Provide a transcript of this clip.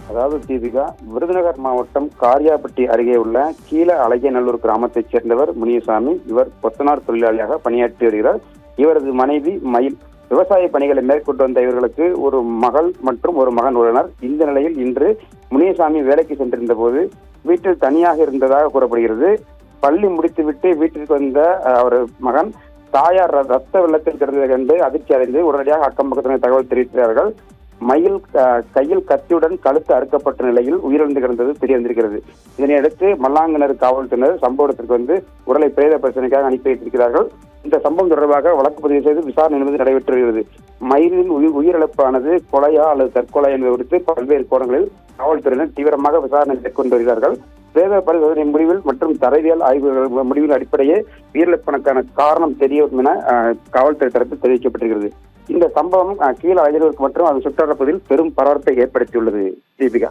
அதாவது தீபிகா, விருதுநகர் மாவட்டம் காரியாபட்டி அருகே உள்ள கீழ அழகியநல்லூர் கிராமத்தைச் சேர்ந்தவர் முனியசாமி. இவர் கொத்தனார் தொழிலாளியாக பணியாற்றி வருகிறார். இவரது மனைவி மயில். விவசாய பணிகளை மேற்கொண்டு வந்த இவர்களுக்கு ஒரு மகள் மற்றும் ஒரு மகன் உள்ளனர். இந்த நிலையில் இன்று முனியசாமி வேலைக்கு சென்றிருந்த போது வீட்டில் தனியாக இருந்ததாக கூறப்படுகிறது. பள்ளி முடித்துவிட்டு வீட்டிற்கு வந்த அவர் மகன் தாயார் ரத்த வெள்ளத்தில் கிடந்ததை கண்டு அதிர்ச்சி அடைந்து உடனடியாக அக்கம் பக்கத்தினர் தகவல் தெரிவிக்கிறார்கள். மயில் கையில் கத்தியுடன் கழுத்து அறுக்கப்பட்ட நிலையில் உயிரிழந்து கிடந்தது தெரிய வந்திருக்கிறது. இதனையடுத்து மல்லாங்கனர் காவல்துறையினர் சம்பவ இடத்திற்கு வந்து உடலை பிரேத பரிசோதனைக்காக அனுப்பி வைத்திருக்கிறார்கள். இந்த சம்பவம் தொடர்பாக வழக்கு பதிவு செய்து விசாரணை என்பது நடைபெற்று வருகிறது. மயிலின் உயிரிழப்பானது கொலையா அல்லது தற்கொலை என்பது குறித்து பல்வேறு கோணங்களில் காவல்துறையினர் தீவிரமாக விசாரணை மேற்கொண்டு வருகிறார்கள். பிரேத பரிசோதனை முடிவில் மற்றும் தரவியல் ஆய்வுகள் முடிவின் அடிப்படையே உயிரிழப்பிற்கான காரணம் தெரியும் என காவல்துறை தரப்பில் தெரிவிக்கப்பட்டிருக்கிறது. இந்த சம்பவம் கீழ அழகியலூருக்கு மற்றும் அதன் சுற்றுலாப்பகுதியில் பெரும் பரபரப்பை ஏற்படுத்தியுள்ளது. தீபிகா.